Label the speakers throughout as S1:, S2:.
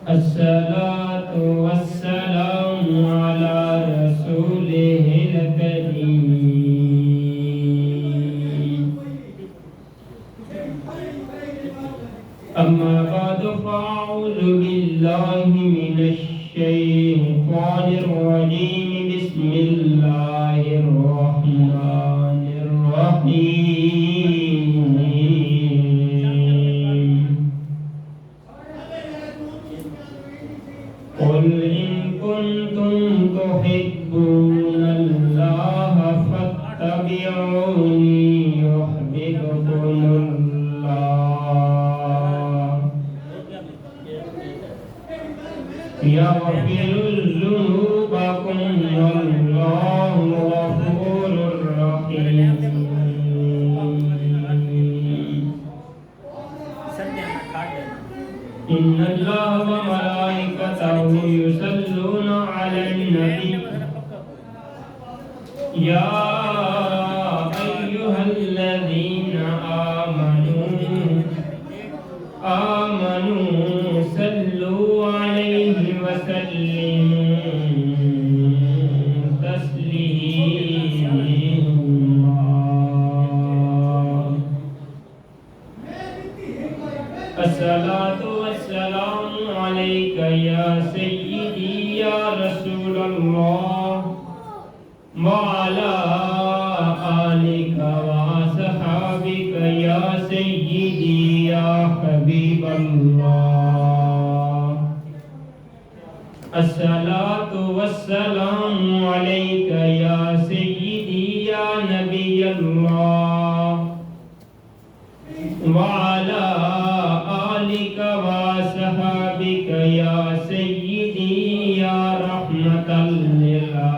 S1: الصلاة والسلام على رسوله الكريم أما بعد فأعوذ بالله من الشيطان الرجيم بسم الله الرحمن الرحيم قل إن كنتم تحبون الله فاتبعوني يحببكم الله يغفر ذنوبكم والله غفور رحيم إن الله وملائكته يصلون على النبي يا أيها الذين آمنوا صلوا عليه وسلموا تسليما الصلاة والسلام عليك يا سيدي يا رسول الله وعلى آلك وأصحابك يا سيدي يا حبيب الله الصلاة والسلام عليك يا سيدي يا نبي الله وعلى آلك وصحابك يا سيدي يا رحمة للعالمين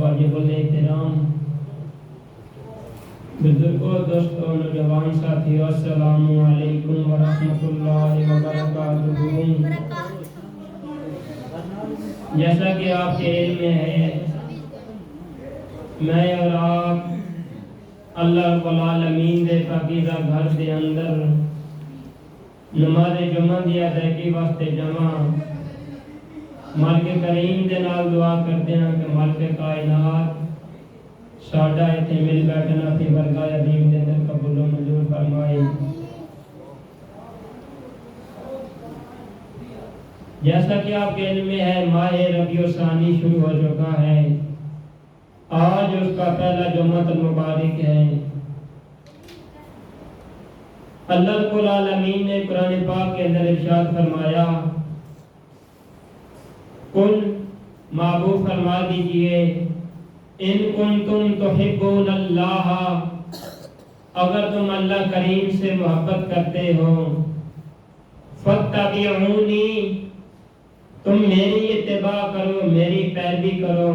S1: واجب الاحترام بزرگوں دوستوں نوجوان ساتھیوں السلام علیکم ورحمۃ اللہ وبرکاتہ۔ جیسا کہ آپ کے علم میں ہے، میں اور آپ اللہ رب العالمین دے پاکیزہ گھر دے اندر نماز جمعہ دی ادائیگی واسطے جمع مالک کریم دے نال دعا کرتے ہیں کہ مالک کائنات ساڈا ایتھے مل بیٹھنا اپنی برگاہ عظیم دے اندر قبول و منظور فرمائے۔ جیسا کہ آپ کے علم میں ہے، ماہ ربیع الثانی شروع ہو چکا ہے، آج اس کا پہلا جمعہ المبارک ہے۔ اللہ رب العالمین نے قرآن پاک کے اندر ارشاد فرمایا، کل محبوب فرما دیجئے ان کنتم تحبون اللہ، اگر تم اللہ کریم سے محبت کرتے ہو، فاتبعونی، تم میری اتباع کرو، میری پیروی کرو،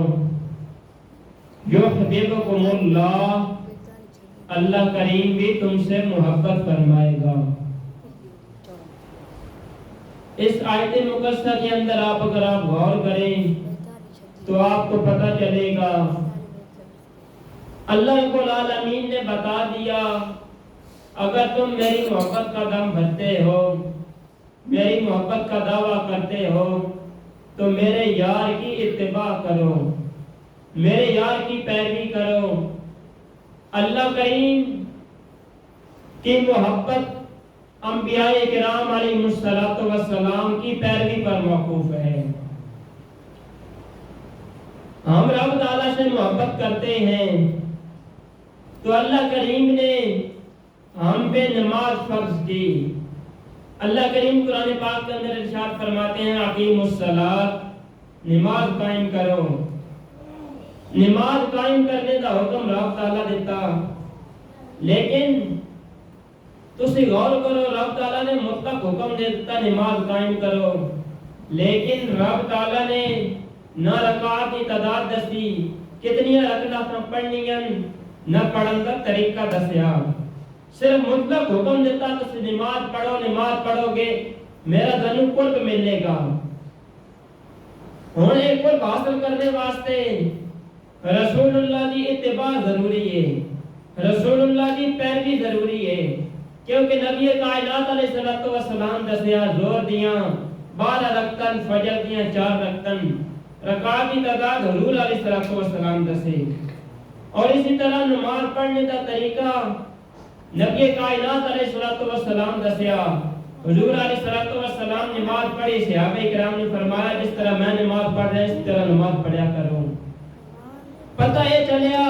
S1: یحببکم اللہ، اللہ کریم بھی تم سے محبت فرمائے گا۔ اس آیت مقدسہ کے اندر اگر آپ غور کریں تو آپ کو پتہ چلے گا اللہ رب العالمین نے بتا دیا، اگر تم میری محبت کا دم بھرتے ہو، میری محبت کا دعویٰ کرتے ہو، تو میرے یار کی اتباع کرو، میرے یار کی پیروی کرو۔ اللہ کریم کی محبت انبیاء کرام علیہ السلام کی پیروی پر موقوف ہے۔ ہم رب تعالیٰ سے محبت کرتے ہیں تو اللہ کریم نے ہم پہ نماز فرض کی۔ اللہ کریم قرآن پاک کے اندر ارشاد فرماتے ہیں، اقیموا الصلاۃ، نماز قائم کرو۔ نماز قائم کرنے کا حکم رب تعالیٰ دیتا، لیکن تسی غور کرو، رب تعالیٰ نے مطلق حکم دیتا نماز قائم کرو، لیکن رب تعالیٰ نے نہ رکعات کی تعداد دسی، کتنی رکعتاں پڑھنی ہیں، نہ پڑھن کا طریقہ دسیا۔ صرف مطلق حکم دیتا تو نماز پڑھو گے میرا ضرور قرب ملے گا. ہوں ایک قرب حاصل کرنے واسطے رسول اللہ کی اتباع ضروری ہے, رسول اللہ کی پیروی ضروری ہے, کیونکہ نبی کائنات علیہ الصلوۃ والسلام دسیا زور دیاں 12 رکعتن فجر دیاں 4 رکعتن رکعات کی تعداد حضور علیہ الصلوۃ والسلام دسے. اور اسی طرح نماز پڑھنے کا طریقہ نبی کائنات علیہ الصلوۃ والسلام دسیا. حضور علیہ الصلوۃ والسلام نماز پڑھی, صحابہ کرام نے فرمایا جس طرح میں نماز پڑھ رہا اس طرح نماز پڑھیا کرو. پتہ یہ چلیا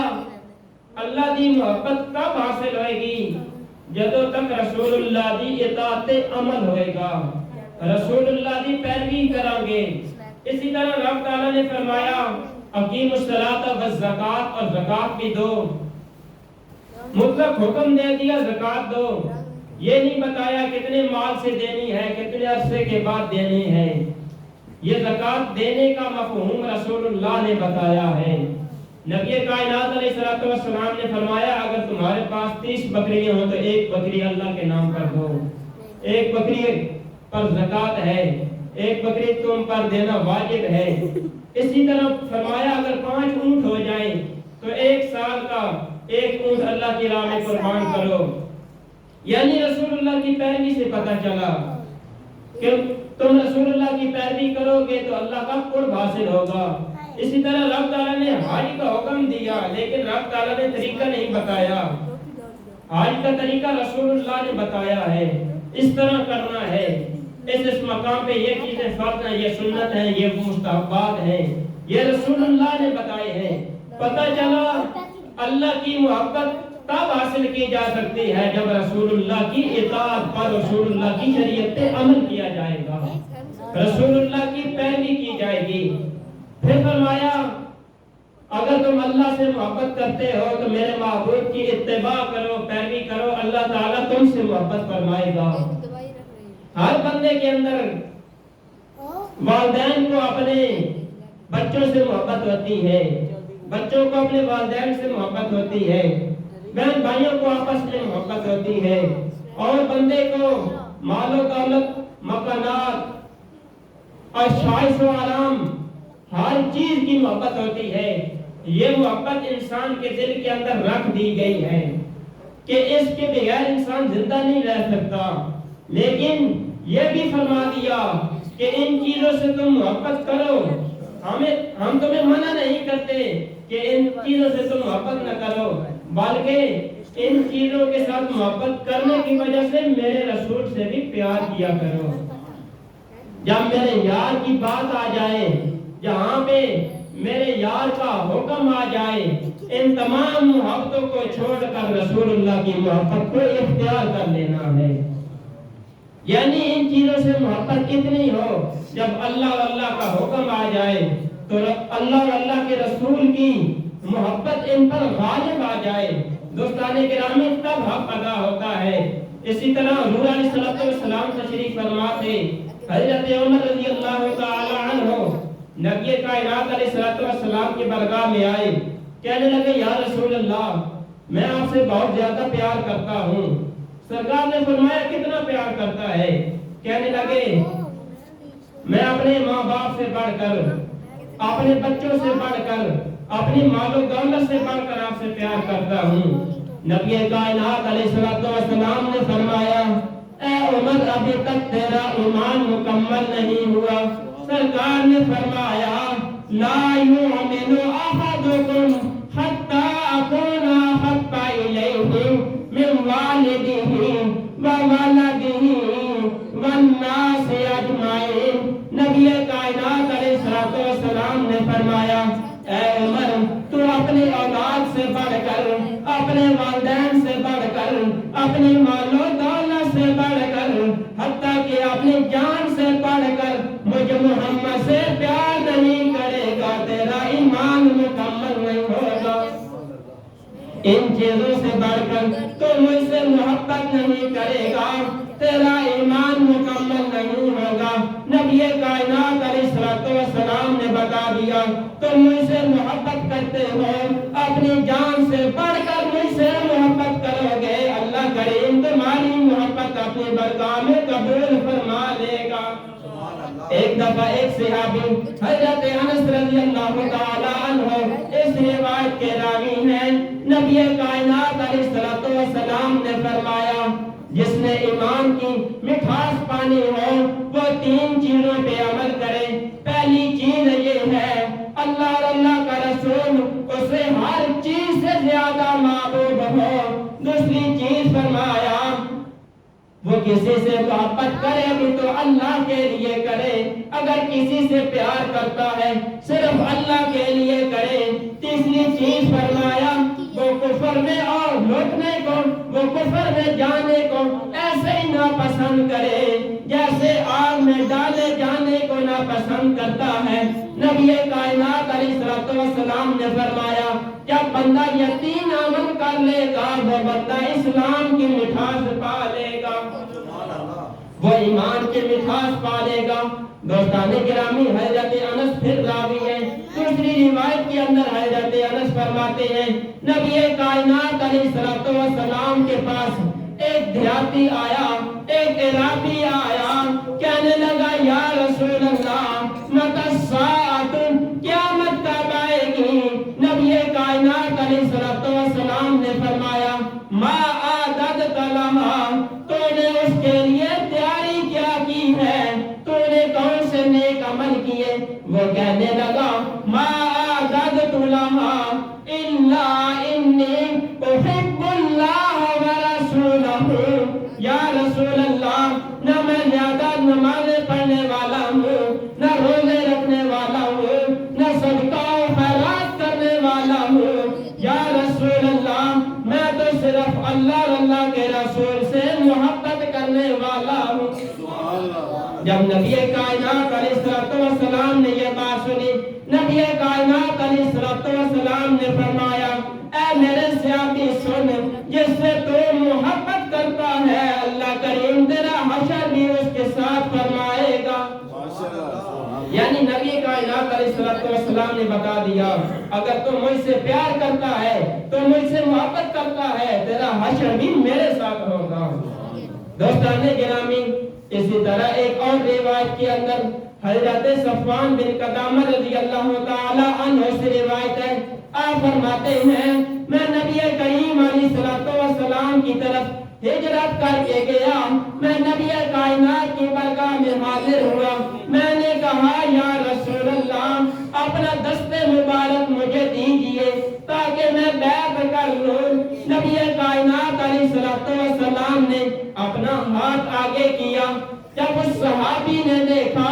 S1: اللہ دی محبت کب حاصل ہوئے گی؟ جدوں تک رسول اللہ دی اطاعت عمل ہوئے گا, رسول اللہ دی پیروی کریں گے. اسی طرح رب تعالیٰ نے فرمایا اقیموا الصلاۃ والزکوٰۃ, اور زکوٰۃ بھی دو. مطلق حکم دے دیا زکوٰۃ دو, یہ نہیں بتایا کتنے مال سے دینی ہے, کتنے عرصے کے بعد دینی ہے. یہ زکوٰۃ دینے کا مفہوم رسول اللہ نے بتایا ہے. نبی کائنات علیہ الصلوۃ والسلام نے فرمایا اگر تمہارے پاس 30 بکریاں ہوں تو ایک بکری اللہ کے نام پر دو, ایک بکری پر زکوٰۃ ہے, ایک بکری تم پر دینا واجب ہے. اسی طرح فرمایا اگر 5 اونٹ ہو جائیں تو 1 سال کا ایک اونٹ اللہ کی راہ میں قربان کرو. یعنی رسول اللہ کی پیروی سے پتہ چلا کہ تم رسول اللہ کی پیروی کرو گے تو اللہ کا قرب حاصل ہوگا. اسی طرح رب تعالیٰ نے حج کا حکم دیا, لیکن رب تعالیٰ نے طریقہ نہیں بتایا. حج کا طریقہ رسول اللہ نے بتایا ہے, اس طرح کرنا ہے, اس مقام پہ یہ چیزیں فرض ہیں, یہ سنت ہیں, یہ مستحبات ہیں, یہ رسول اللہ نے بتائے ہیں. پتہ چلا اللہ کی محبت تب حاصل کی جا سکتی ہے جب رسول اللہ کی اطاعت پر, رسول اللہ کی شریعت پہ عمل کیا جائے گا, رسول اللہ کی پیروی کی جائے گی. پھر فرمایا اگر تم اللہ سے محبت کرتے ہو تو میرے محبوب کی اتباع کرو, پیروی کرو, اللہ تعالیٰ تم سے محبت فرمائے گا. ہر بندے کے اندر والدین کو اپنے بچوں سے محبت ہوتی ہے, بچوں کو اپنے والدین سے محبت ہوتی ہے, بہن بھائیوں کو آپس میں محبت ہوتی ہے, اور بندے کو مال و دولت, مکانات اور عیش و آرام ہر چیز کی محبت ہوتی ہے. یہ محبت انسان کے دل کے اندر رکھ دی گئی ہے کہ اس کے بغیر انسان زندہ نہیں رہ سکتا. لیکن یہ بھی فرما دیا کہ ان چیزوں سے تم محبت کرو. ہم تمہیں منع نہیں کرتے کہ ان چیزوں سے تم محبت نہ کرو, بلکہ ان چیزوں کے ساتھ محبت کرنے کی وجہ سے میرے رسول سے بھی پیار کیا کرو. جب میرے یار کی بات آ جائے, جہاں پہ میرے یار کا حکم آ جائے, ان تمام محبتوں کو چھوڑ کر رسول اللہ کی محبت کو اختیار کر لینا ہے. یعنی ان چیزوں سے محبت اتنی ہو جب اللہ اور اللہ کا حکم آ جائے تو اللہ اور اللہ کے رسول کی محبت ان پر غالب آ جائے. دوستانے کرام تب حق ادا ہوتا ہے. اسی طرح حضور علیہ الصلوۃ والسلام تشریف فرما تھے. حضرت عمر رضی اللہ تعالی عنہ نبی کائنات علیہ الصلوۃ والسلام کی بارگاہ میں آئے, کہنے لگے یا رسول اللہ میں آپ سے بہت زیادہ پیار کرتا ہوں. سرکار نے فرمایا کتنا پیار کرتا ہے؟ کہنے لگے میں اپنے ماں باپ سے بڑھ کر, اپنے بچوں سے بڑھ کر, اپنی مال و دولت سے بڑھ کر آپ سے پیار کرتا ہوں. نبی کائنات علیہ الصلوۃ والسلام نے فرمایا اے عمر ابھی تک تیرا ایمان مکمل نہیں ہوا. سرکار نے فرمایا لا یؤمن احدکم حتی اکون احب الیہ من والدہ وولدہ والناس اجمعین. نبی کائنات علیہ الصلوۃ والسلام نے فرمایا اے عمر تو اپنی اولاد سے بڑھ کر, اپنے والدین سے بڑھ کر, اپنی مال و دولت سے بڑھ کر, حتیٰ کہ اپنی جان سے بڑھ کر مجھ محمد سے پیار نہیں کرے گا, تیرا ایمان مکمل نہیں ہوگا. ان چیزوں سے بڑھ کر تو مجھ سے محبت نہیں کرے گا, تیرا ایمان مکمل نہیں ہوگا. نبی کائنات علیہ الصلوۃ والسلام نے بتا دیا تم مجھ سے محبت کرتے ہو, اپنی جان سے بڑھ کر مجھ سے محبت کرو گے, اللہ کرے اپنی برگاہ میں قبول فرما لے گا۔ ایک دفعہ ایک صحابی حضرت انس رضی اللہ تعالی عنہ اس روایت کے راوی ہیں، نبی کائنات علیہ الصلوۃ والسلام نے فرمایا جس نے ایمان کی مٹھاس پانی ہو وہ 3 چیزوں پہ عمل کرے۔ پہلی چیز یہ ہے اللہ اور اللہ کا رسول اسے ہر چیز سے زیادہ محبوب ہو۔ دوسری چیز فرمایا وہ کسی سے محبت کرے بھی تو اللہ کے لیے کرے، اگر کسی سے پیار کرتا ہے صرف اللہ کے لیے کرے۔ تیسری چیز فرمایا وہ کفر میں اور لوٹنے کو، وہ کفر میں جانے کو ایسے ہی ناپسند کرے جیسے آگ میں ڈالے جانے کو ناپسند کرتا ہے۔ نبی کائنات علیہ الصلوۃ والسلام نے فرمایا جب بندہ یہ 3 عمل کر لے گا وہ بندہ اسلام کی مٹھاس پا لے گا، وہ ایمان کی مٹھاس پا لے گا۔ دوستان گرامی حضرت انس پھر راوی ہیں، دوسری روایت کے اندر حضرت انس فرماتے ہیں نبی کائنات علیہ الصلوۃ والسلام کے پاس ایک دیہاتی آیا، ایک عراقی آیا، کہنے لگا یا رسول اللہ متی الساعۃ، قیامت کب آئے گی؟ نبی کائنات علیہ الصلوۃ والسلام نے فرمایا ما اعددت لها، تو نے اس کے لیے تیاری کیا کی ہے، تو نے کون سے نیک عمل کیے؟ وہ کہنے لگا ما اعددت لها الا انی احب اللہ ورسولہ، یا رسول اللہ نہ میں زیادہ نمازیں پڑھنے والا ہوں، نہ روزے رکھنے والا ہوں، نہ صدقہ و خیرات کرنے والا ہوں، یا رسول اللہ میں تو صرف اللہ اور اللہ کے رسول سے محبت کرنے والا ہوں۔ جب نبی کائنات علیہ الصلوۃ والسلام نے یہ بات سنی، نبی کائنات علیہ الصلوۃ والسلام نے فرمایا اے میرے صحابی سن، جس سے تو محبت کرتا ہے اللہ کریم تیرا حشر بھی اس کے ساتھ فرمائے گا۔ یعنی نبی کائنات علیہ الصلوۃ والسلام نے بتا دیا اگر تو مجھ سے پیار کرتا ہے تو مجھ سے محبت کرتا ہے تیرا حشر بھی میرے ساتھ ہوگا۔ دوستان گرامی اسی طرح ایک اور روایت کے اندر حضرت صفوان بن قدامہ رضی اللہ تعالی عنہ سے روایت ہے، آپ فرماتے ہیں میں نبی کریم علیہ الصلوۃ والسلام کی طرف ہجرت کر کے گیا، میں نبی کائنات کی برگاہ میں حاضر ہوا، میں نے کہا یا رسول اللہ اپنا دست مبارک مجھے دیجئے تاکہ میں بیعت کر لوں۔ نبی کائنات علیہ الصلوۃ والسلام نے اپنا ہاتھ آگے کیا، جب اس صحابی نے دیکھا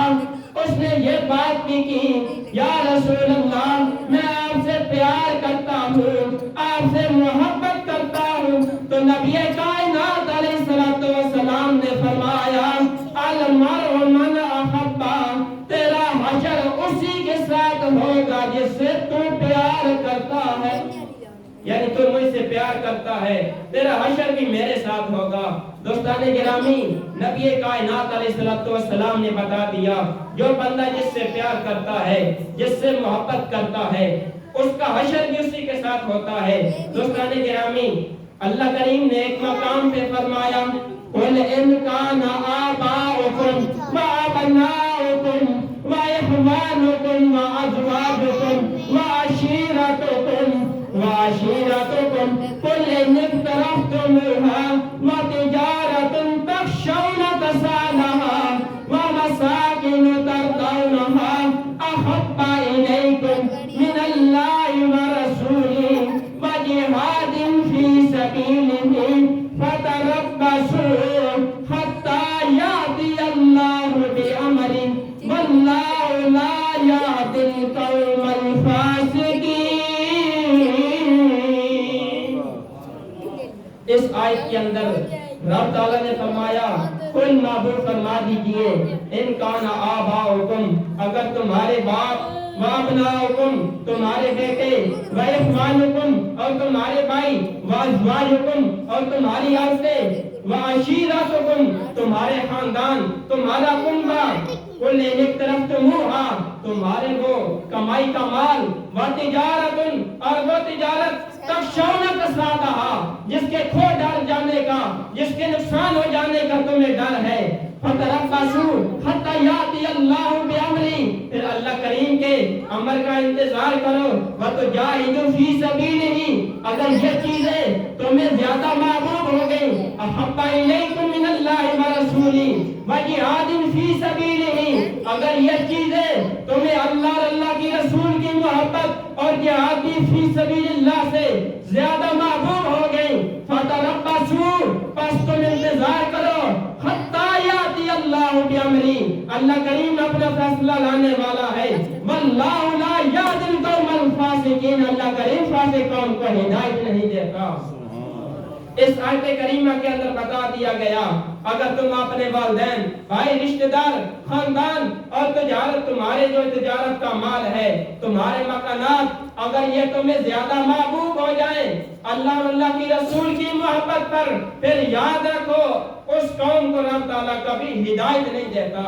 S1: اس نے یہ بات بھی کی یا رسول اللہ میں آپ سے پیار کرتا ہوں، آپ سے محبت کرتا ہوں، تو نبی کائنات علیہ الصلوۃ والسلام نے فرمایا المرء من احب، تیرا حشر اسی کے ساتھ ہوگا جس سے تو پیار کرتا ہے، یعنی تو مجھ سے پیار کرتا ہے تیرا حشر بھی میرے ساتھ ہوگا۔ دوستان گرامی نبی کائنات علیہ الصلوۃ والسلام نے بتا دیا جو بندہ جس سے پیار کرتا ہے، جس سے محبت کرتا ہے، اس کا حشر بھی اسی کے ساتھ ہوتا ہے۔ دوستان گرامی اللہ کریم نے ایک مقام پہ فرمایا قُلْ إِنْ كَانَ آبَاؤُكُمْ وَأَبْنَاؤُكُمْ وَإِخْوَانُكُمْ وَأَزْوَاجُكُمْ وَعَشِيرَتُكُمْ قُلْ إِنِ اقْتَرَفْتُمُوهَا وَتِجَارَةٌ تَخْشَوْنَ كَسَادَهَا وَمَسَاكِنُ تَرْضَوْنَهَا أَحَبَّ إِلَيْكُمْ مِنَ اللَّهِ وَرَسُولِهِ وَجِهَادٍ فِي سَبِيلِهِ فَتَرَبَّصُوا حَتَّى يَأْتِيَ اللَّهُ بِأَمْرِهِ وَاللَّهُ لَا يَهْدِي الْقَوْمَ الْفَاسِقِينَ۔ اس آیت کے اندر رب تعالیٰ نے فرمایا کل معبود فرما دیجئے ان کان آباؤکم، اگر تمہارے باپ وابناؤکم تمہارے بیٹے، واخوانکم اور تمہارے بھائی، وازواجکم اور تمہاری عورتیں، وعشیرتکم تمہارے خاندان، تمہارا کنبہ، کل اقترفتموہا تمہارے وہ کمائی کا مال، وتجارت اور وہ تجارت تخشون کسادہا، جس کے کھو ڈال جانے کا، جس کے نقصان ہو جانے کا تمہیں ڈر ہے۔ فتربصوا حتی یاتی اللہ بامری، پھر اللہ کریم کے امر کا انتظار کرو۔ وتجاہدوا فی سبیلہ، اگر یہ چیزیں تمہیں زیادہ محبوب ہو گئی، احب الیکم من اللہ ورسولہ وجہاد فی سبیلہ، اگر یہ چیزیں تمہیں اللہ اور اللہ کی رسول کی محبت اور جہاد فی سبیل اللہ سے زیادہ محبوب ہو گئی، فتربصوا، پس تم انتظار کرو، حتی یاتی اللہ بامری، اللہ کریم اپنا فیصلہ لانے والا ہے۔ واللہ لا یہدی القوم الفاسقین، اللہ کریم فاسق قوم کو ہدایت نہیں دیتا۔ اس آیت کریمہ کے اندر بتا دیا گیا اگر تم اپنے والدین، بھائی، رشتہ دار، خاندان اور تجارت، تمہارے جو تجارت کا مال ہے، تمہارے مکانات، اگر یہ تمہیں زیادہ محبوب ہو جائیں اللہ اور اللہ کی رسول کی محبت پر، پھر یاد رکھو اس قوم کو رب تعالیٰ کبھی ہدایت نہیں دیتا۔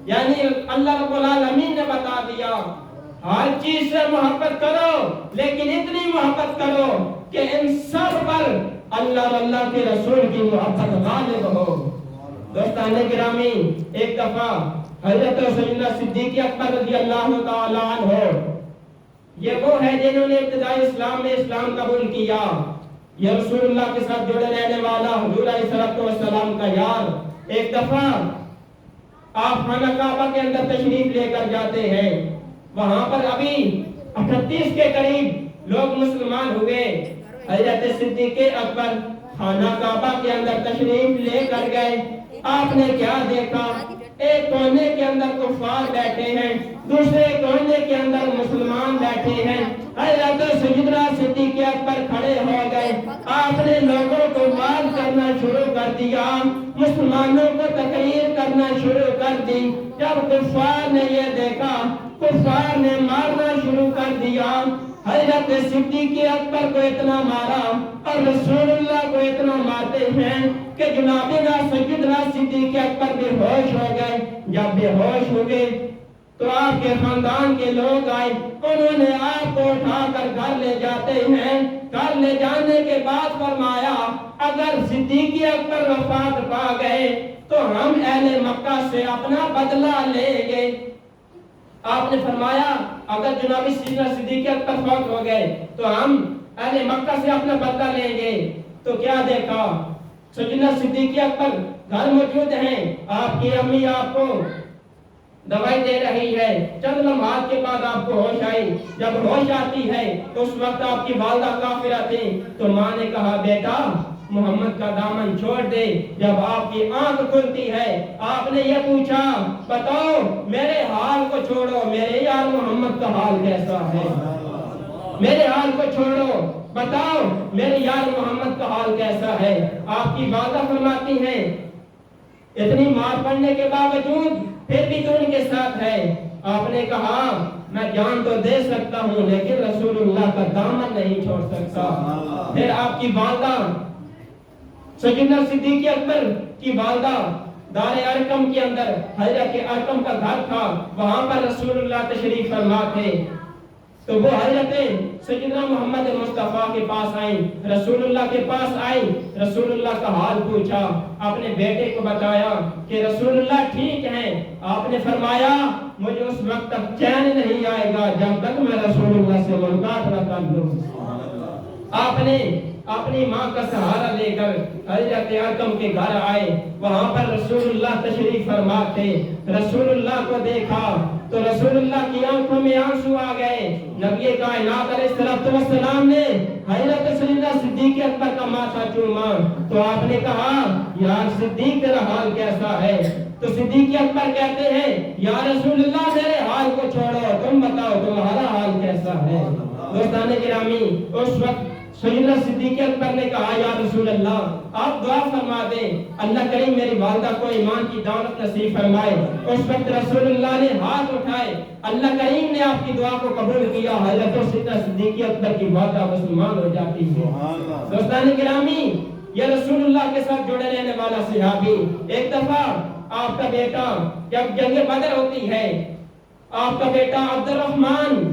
S1: یعنی اللہ رب العالمین نے بتا دیا ہر چیز سے محبت کرو، لیکن اتنی محبت کرو کہ ان سب پر اللہ اور اللہ کے رسول کی محبت غالب ہو۔ دوستان گرامی، ایک دفعہ حضرت سیدنا صدیق اکبر رضی اللہ تعالی عنہ، یہ وہ ہے جنہوں نے ابتدائی اسلام میں اسلام قبول کیا، یہ رسول اللہ کے ساتھ جڑے رہنے والا حضور علیہ السلام کا یار۔ ایک دفعہ آپ خانہ کعبہ کے اندر تشریف لے کر جاتے ہیں، وہاں پر ابھی 38 کے قریب لوگ مسلمان ہوئے۔ حضرت صدیق اکبر خانہ کعبہ کے اندر تشریف لے کر گئے، آپ نے کیا دیکھا؟ ایک کونے کے اندر کفار بیٹھے ہیں، دوسرے کونے کے اندر مسلمان بیٹھے ہیں۔ حضرت سیدنا صدیق اکبر کھڑے ہو گئے، آپ نے لوگوں کو بات کرنا شروع کر دیا، مسلمانوں کو تقریر کرنا شروع کر دی۔ جب کفار نے یہ دیکھا، کفار نے مارنا شروع کر دیا۔ حضرت صدیق اکبر کو اتنا مارا اور رسول اللہ کو اتنا مارتے ہیں کہ جناب سیدنا صدیق اکبر بے ہوش ہو گئے۔ جب بے ہوش ہو گئے تو آپ کے خاندان کے لوگ آئے، انہوں نے آپ کو اٹھا کر گھر لے جاتے ہیں۔ گھر لے جانے کے بعد فرمایا اگر صدیق اکبر وفات پا گئے تو ہم اہل مکہ سے اپنا بدلہ لیں گے۔ آپ نے فرمایا اگر جناب سیدنا صدیق اکبر فوت ہو گئے تو ہم اہل مکہ سے اپنا بدلہ لیں گے۔ تو کیا دیکھا؟ سیدنا صدیق اکبر گھر موجود ہیں، آپ کی امی آپ کو دوائی دے رہی ہے، چند لمحات کے بعد آپ کو ہوش آئی۔ جب ہوش آتی ہے تو اس وقت آپ کی والدہ کافرہ تھی، تو ماں نے کہا بیٹا محمد کا دامن چھوڑ دے۔ جب آپ کی آنکھ کھلتی ہے آپ نے یہ پوچھا بتاؤ میرے حال کو چھوڑو، میرے یار محمد کا حال کیسا ہے؟ میرے حال کو چھوڑو، بتاؤ میرے یار محمد کا حال کیسا ہے؟ آپ کی والدہ فرماتی ہیں اتنی مار پڑنے کے باوجود پھر بھی تو ان کے ساتھ ہے۔ آپ نے کہا میں جان تو دے سکتا ہوں لیکن رسول اللہ کا دامن نہیں چھوڑ سکتا۔ پھر آپ کی والدہ سیدنا صدیق اکبر کی والدہ دار ارقم کے اندر، حضرت ارقم کا گھر تھا، وہاں پر رسول اللہ تشریف فرما تھے، تو وہ حضرت سیدنا محمد مصطفیٰ کے پاس آئیں، رسول اللہ کے پاس آئیں، رسول اللہ کا حال پوچھا، اپنے بیٹے کو بتایا کہ رسول اللہ ٹھیک ہیں۔ آپ نے فرمایا مجھے اس وقت تک چین نہیں آئے گا جب تک میں رسول اللہ سے ملاقات نہ کر لوں۔ آپ نے اپنی ماں کا سہارا لے کر حضرت ارقم کے گھر آئے، وہاں پر رسول اللہ تشریف فرما تھے۔ رسول اللہ کو دیکھا تو رسول اللہ کی آنکھوں میں آنسو آ گئے۔ نبی کائنات علیہ السلام نے حضرت سیدنا صدیق اکبر کا ماتھا چوما تو آپ نے کہا یار صدیق تیرا حال کیسا ہے؟ تو صدیق اکبر کہتے ہیں یا رسول اللہ میرے حال کو چھوڑو، تم بتاؤ تمہارا حال کیسا ہے؟ دوستان گرامی، اس وقت سیدنا صدیق اکبر نے کہا یا رسول اللہ آپ دعا فرما دیں، اللہ کریم میری والدہ کو ایمان کی دولت نصیب فرمائے۔ اس وقت رسول اللہ نے ہاتھ اٹھائے، اللہ کریم نے آپ کی دعا کو قبول کیا، حضرت سیدنا صدیق اکبر کی والدہ مسلمان ہو جاتی ہے۔ دوستان گرامی، یہ رسول اللہ کے ساتھ جڑے رہنے والا صحابی، ایک دفعہ آپ کا بیٹا جب جنگ بدر ہوتی ہے، آپ کا بیٹا عبد الرحمن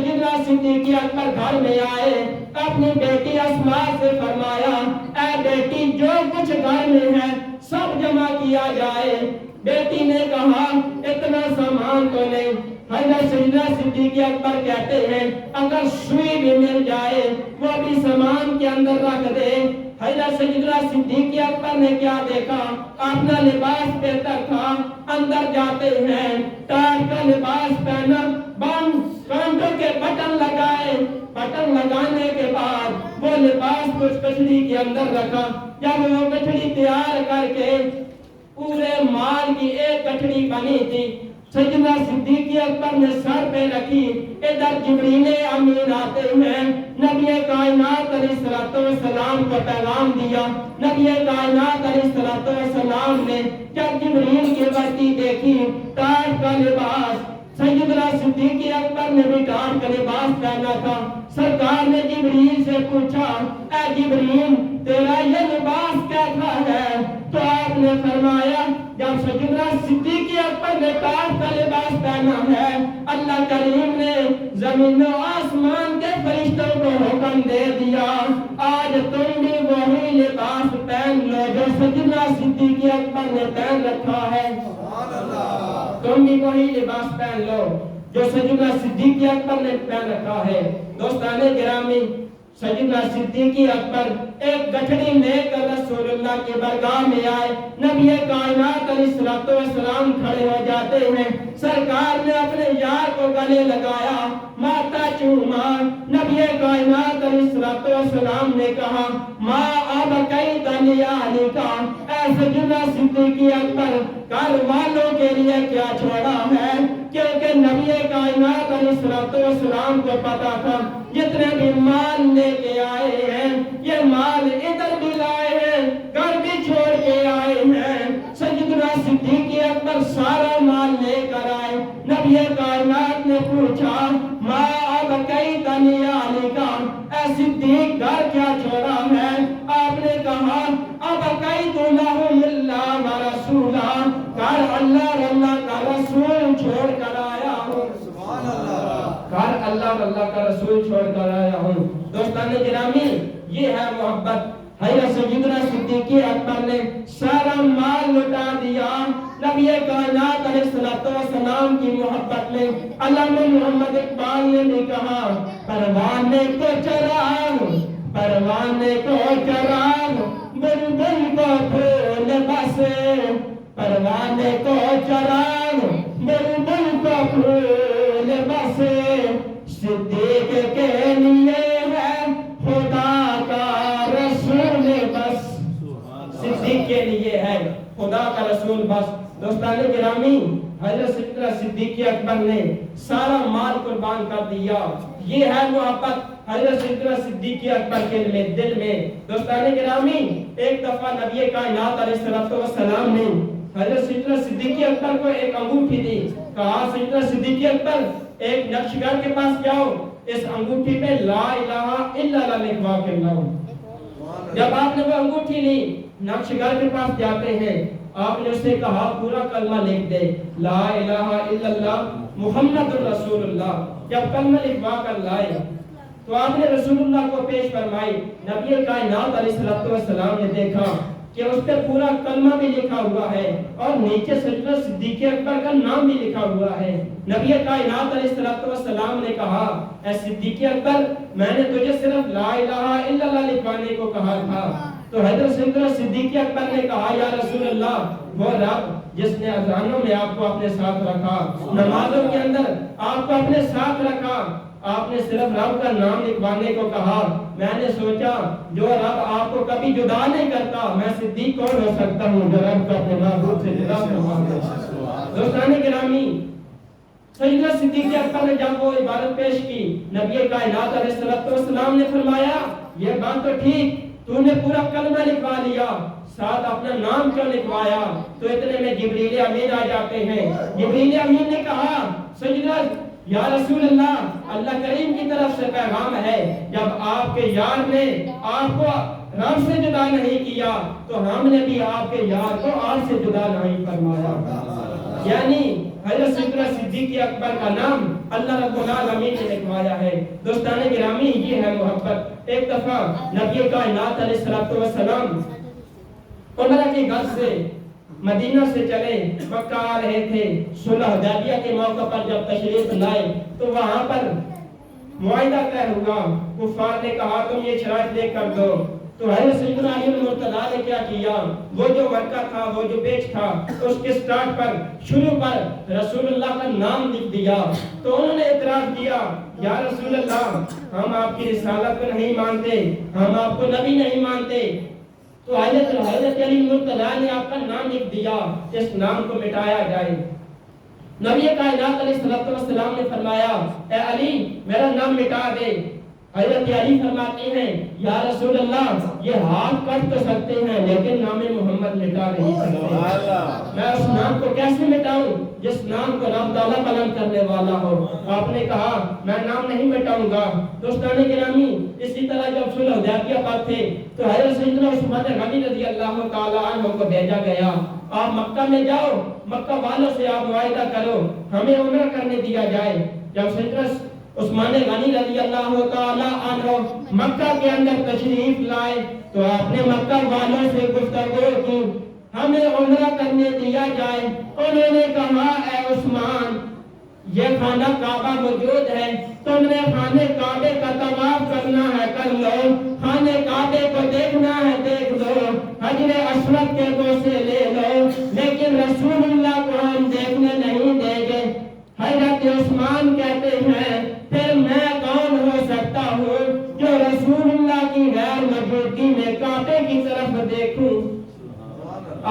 S1: سیدنا صدیق اکبر گھر میں آئے، اپنی بیٹی اسماء سے فرمایا اے بیٹی جو کچھ گھر میں ہے سب جمع کیا جائے۔ بیٹی نے کہا اتنا سامان تو نہیں۔ حضرت سیدنا صدیق اکبر کہتے ہیں اگر سوئی بھی مل جائے وہ بھی سامان کے اندر رکھ دے۔ حضرت سیدنا صدیق اکبر نے کیا دیکھا، اپنا لباس بہتر تھا، اندر جاتے ہیں ٹاٹ کا لباس پہنا، کانٹوں کے بٹن لگائے، بٹن لگانے کے بعد وہ لباس کچھ کچھڑی کے اندر رکھا۔ جب وہ کچھڑی تیار کر کے پورے مال کی ایک کچھڑی بنی تھی، سیدنا صدیق اکبر نے سر پہ رکھی، ادھر جبریل امین آتے ہیں، نبی کائنات علیہ السلام کو پیغام دیا۔ نبی کائنات علیہ السلام نے جب جبریل کی وردی دیکھی، ٹاٹ کا لباس، سیدنا صدیق اکبر نے بھی ٹاٹ کا لباس پہنا تھا۔ سرکار نے جبریل سے پوچھا اے جبریل تیرا یہ لباس کیسا ہے؟ تو آپ نے فرمایا جب سیدنا صدیق اکبر نے ٹاٹ کا لباس پہنا ہے، اللہ کریم نے زمین و آسمان کے فرشتوں کو حکم دے دیا آج تم بھی وہی لباس پہن لو جو سیدنا صدیق اکبر نے پہن رکھا ہے۔ تم بھی وہی لباس پہن لو جو سیدنا صدیق اکبر نے پہن رکھا ہے۔ دوستان گرامی، سیدنا صدیق اکبر ایک گٹھڑی لے کر رسول اللہ کی بارگاہ میں آئے، نبی کائنات علیہ السلام کھڑے ہو جاتے ہیں، سرکار نے اپنے یار کو گلے لگایا، ماتھا چوما، نبی کائنات علیہ السلام نے کہا ماں اب کئی دنیا کا، اے سیدنا صدیق اکبر گھر والوں کے لیے کیا چھوڑا ہے؟ کیونکہ نبی کائنات علیہ السلام کو پتا تھا جتنے بھی مال لے کے آئے ہیں یہ مال ادھر بھی لائے ہیں، گھر بھی چھوڑ کے آئے ہیں۔ سیدنا صدیق اکبر سارا مال لے کر آئے، نبی کائنات نے پوچھا ماں اب کئی دنیا کا، اے صدیق گھر کیا چھوڑا ہے؟ آپ نے کہا اب کئی دلہم اللہ و رسولہ، گھر اللہ اور اللہ کا رسول چھوڑ کر آیا ہوں، گھر اللہ اور اللہ کا رسول چھوڑ کر آیا ہوں۔ دوستان گرامی، یہ ہے محبت۔ حضرت سیدنا صدیق اکبر نے سارا مال لٹا دیا نبی کائنات علیہ السلام کی محبت میں۔ علامہ محمد اقبال نے بھی کہا پروانے کو چراغ، پروانے کو چراغ، بلبل کو پھول بسے، پروانے کو چراغ، بلبل کو پھول بسے، صدیق کے لیے ہے خدا کا رسول بس، صدیق کے لیے ہے خدا کا رسول بس۔ دوستان گرامی، حضرت سیدنا صدیق اکبر نے سارا مال قربان کر دیا، یہ ہے محبت حضرت سیدنا صدیق اکبر کے دل میں۔ دوستان گرامی، ایک دفعہ نبی کائنات علیہ السلام نے حضرت سیدنا صدیق اکبر کو ایک انگوٹھی دی، کہا سیدنا صدیق اکبر ایک نقشگر کے پاس جاؤ، اس انگوٹھی پہ لا الہ الا اللہ لکھوا کے لاؤ۔ جب آپ نے وہ انگوٹھی لی، نقشگر کے پاس جاتے ہیں، آپ نے اس سے کہا پورا کلمہ لکھ دے، لا الہ الا اللہ محمد رسول اللہ۔ جب کلمہ لکھوا کر لائے تو آپ نے رسول اللہ کو پیش فرمائی، نبی کائنات علیہ السلام نے دیکھا کہ اس پہ پورا کلمہ بھی لکھا ہوا ہے اور نیچے سیدنا صدیق اکبر کا نام بھی لکھا ہوا ہے۔ نبی کائنات علیہ السلام نے کہا اے صدیق اکبر میں نے تجھے صرف لا الہ الا اللہ لکھوانے کو کہا تھا۔ تو حضرت سیدنا صدیق اکبر نے کہا یا رسول اللہ وہ رب جس نے اذانوں میں آپ کو اپنے ساتھ رکھا، نمازوں کے اندر آپ کو اپنے ساتھ رکھا، آپ نے صرف رب کا نام لکھوانے کو کہا، میں نے سوچا جو رب آپ کو کبھی جدا نہیں کرتا میں صدیق کون ہو سکتا ہوں جو رب کو اپنے محبوب سے جدا فرما دے۔ دوستان گرامی، سیدنا صدیق اکبر نے جب وہ عبادت پیش کی، نبی کائنات علیہ السلام نے فرمایا یہ بات تو ٹھیک تو نے پورا کلمہ لکھوا لیا، ساتھ اپنا نام کیوں لکھوایا؟ تو اتنے میں جبریل امین آ جاتے ہیں۔ جبریل امین نے کہا سیدنا یا رسول اللہ، اللہ کریم کی طرف سے پیغام ہے جب آپ کے یار نے آپ کو رب سے جدا نہیں کیا تو ہم نے بھی آپ کے یار کو آپ سے جدا نہیں فرمایا۔ یعنی حضرت سیدنا صدیق صدیق اکبر کا نام اللہ رب العالمین نے لکھوایا ہے۔ دوستان گرامی یہ ہے محبت۔ ایک دفعہ نبی کائنات علیہ الصلوۃ والسلام عمرہ کی غرض سے مدینہ سے چلے مکہ آ رہے تھے۔ صلح حدیبیہ کے موقع پر جب تشریف لائے تو وہاں پر معاہدہ طے ہوا۔ کفار نے کہا تم یہ شرائط لے کر دو، تو حضرت سیدنا علی المرتضیٰ نے کیا کیا، وہ جو ورقہ تھا، وہ جو پیج تھا، اس کے سٹارٹ پر شروع پر رسول اللہ کا نام لکھ دیا۔ تو انہوں نے اعتراض کیا، یا رسول اللہ ہم آپ کی رسالت کو نہیں مانتے، ہم آپ کو نبی نہیں مانتے۔ تو حضرت علی المرتضیٰ نے آپ کا نام لکھ دیا، اس نام کو مٹایا جائے۔ نبی کائنات علیہ السلام نے فرمایا اے علی میرا نام مٹا دے۔ حضرت علی فرماتے ہیں یا رسول اللہ یہ ہاتھ کٹ تو سکتے ہیں لیکن نام محمد مٹا نہیں سکتے۔ میں اس نام کو کیسے مٹاؤں جس نام کو رب تعالیٰ بلند کرنے والا ہو۔ آپ نے کہا میں نام نہیں مٹاؤں گا۔ دوستان گرامی اسی طرح جب صلح حدیبیہ پر تھے تو حضرت سیدنا عثمان غنی رضی اللہ تعالیٰ عنہ کو بھیجا گیا، آپ مکہ میں جاؤ، مکہ والوں سے آپ معاہدہ کرو ہمیں عمرہ کرنے دیا جائے۔ جب سیدنا عثمان غنی رضی اللہ تعالیٰ عنہ مکہ کے اندر تشریف لائے تو آپ نے مکہ والوں سے گفتگو کی ہمیں عمرہ کرنے دیا جائے۔ انہوں نے کہا اے عثمان یہ خانہ کعبہ موجود ہے، تم نے خانے کعبے کا طواف کرنا ہے کر لو، خانے کعبے کو دیکھنا ہے دیکھ لو، حجر اسود کے بوسے لے لو، لیکن رسول اللہ کو ہم دیکھنے نہیں دیں گے۔ حضرت عثمان کہتے ہیں پھر میں کون ہو سکتا ہوں جو رسول اللہ کی غیر موجودگی میں کعبے کی طرف دیکھوں۔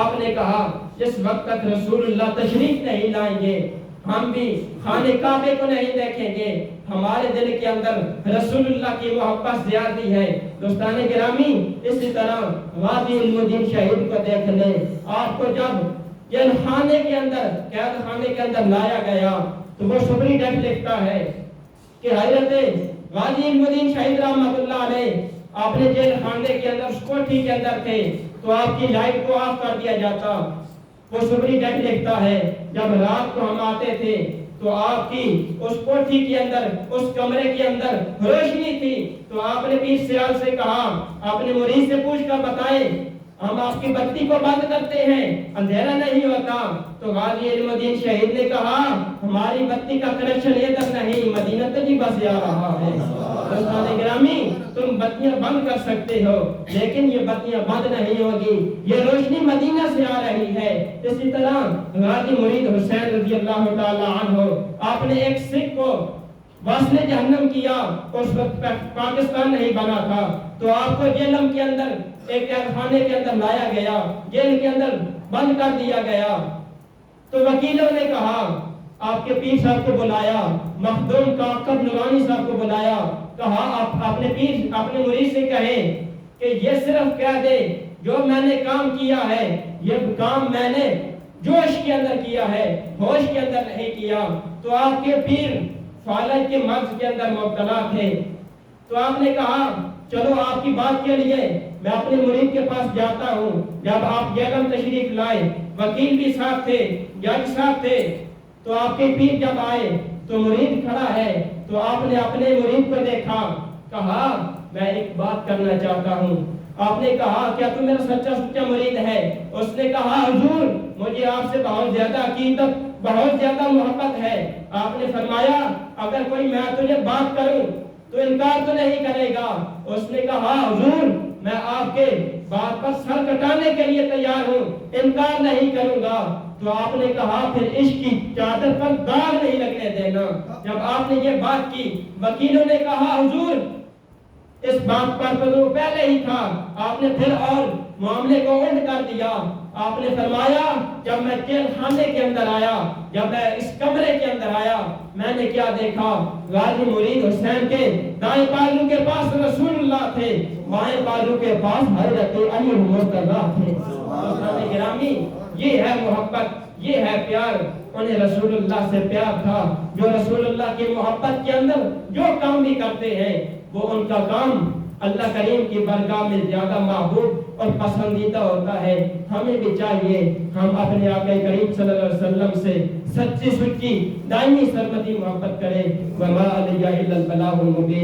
S1: آپ نے کہا جس وقت تک رسول اللہ تشریف نہیں لائیں گے ہم بھی خانے کعبے کو نہیں دیکھیں گے۔ ہمارے دل کے اندر رسول اللہ کی محبت زیادہ ہے۔ دوستان گرامی اسی طرح غازی علم الدین شہید کو دیکھ لیں، آپ کو جب جیل خانے کے اندر قید خانے کے اندر لایا گیا تو وہ شبری ڈیٹ لکھتا ہے کہ حضرت غازی علم الدین شہید رحمۃ اللہ علیہ آپ نے جیل خانے کے اندر اس کوٹھی کے اندر تھے تو آپ کی لائٹ کو آف کر دیا جاتا۔ وہ شبری ڈیٹ لکھتا ہے جب رات کو ہم آتے تھے تو آپ کی اس کوٹھی کے اندر اس کمرے کے اندر روشنی تھی، تو آپ نے پیر سیال سے کہا آپ نے مرید سے پوچھ کر بتائے ہم آپ کی بتی کو بند کرتے ہیں اندھیرا نہیں ہوتا۔ تو غازی علم الدین شہید نے کہا ہماری بتی کا کنیکشن ادھر نہیں مدینہ تجیبہ سے آ رہا ہے۔ دوستان گرامی تم بتیاں بند کر سکتے ہو لیکن یہ بتیاں بند نہیں ہوگی، یہ روشنی مدینہ سے آ رہی ہے۔ اسی طرح غازی مرید حسین رضی اللہ تعالی عنہ آپ نے ایک سکھ کو وصل جہنم کیا، اس وقت پاکستان نہیں بنا تھا، تو آپ کو جیلم کے اندر ایک قید خانے کے اندر لایا گیا، جیل کے اندر بند کر دیا گیا۔ تو وکیلوں نے کہا آپ کے پیر صاحب کو بلایا، مخدوم کاکب نورانی صاحب کو بلایا، کہا آپ اپنے مرید سے کہیں کہ یہ صرف کہہ دے جو میں نے کام کیا ہے یہ کام میں نے جوش کے اندر کیا ہے، ہوش کے اندر نہیں کیا۔ تو آپ کے پیر فالج کے مغز کے اندر مبتلا تھے، تو آپ نے کہا چلو آپ کی بات کے لیے میں اپنے مرید کے پاس جاتا ہوں۔ جب آپ جیلم تشریف لائے وکیل بھی ساتھ تھے، جج صاحب تھے، تو آپ کے پیر جب آئے تو مرید کھڑا ہے، تو آپ نے اپنے مرید کو دیکھا، کہا میں ایک بات کرنا چاہتا ہوں۔ آپ نے کہا کیا تم میرا سچا مرید ہے؟ اس نے کہا حضور مجھے آپ سے بہت زیادہ عقیدت بہت زیادہ محبت ہے۔ آپ نے فرمایا اگر کوئی میں تجھے بات کروں تو انکار تو نہیں کرے گا؟ اس نے کہا حضور میں آپ کے بات پر سر کٹانے کے لیے تیار ہوں، انکار نہیں کروں گا۔ تو آپ نے کہا پھر عشق کی چادر پر داغ نہیں لگنے دینا۔ جب آپ نے یہ بات کی وکیلوں نے کہا حضور اس بات پر تو پہلے ہی تھا، آپ نے پھر اور معاملے کو الٹ کر دیا۔ آپ نے فرمایا جب میں جیل خانے کے اندر آیا، جب میں اس کمرے کے اندر آیا، میں نے کیا دیکھا؟ غازی مرید حسین کے دائیں بازو کے پاس رسول اللہ تھے، بائیں بازو کے پاس حضرت علی مرتضیٰ تھے۔ دوستان گرامی یہ ہے محبت، یہ ہے پیار۔ انہیں رسول اللہ سے پیار تھا، جو رسول اللہ کی محبت کے اندر جو کام بھی کرتے ہیں وہ ان کا کام اللہ کریم کی بارگاہ میں زیادہ محبوب اور پسندیدہ ہوتا ہے۔ ہمیں بھی چاہیے ہم اپنے آقا کریم صلی اللہ علیہ وسلم سے سچی سچی دائمی سرمدی محبت کریں۔ وما علیہ الا البلاغ المبین۔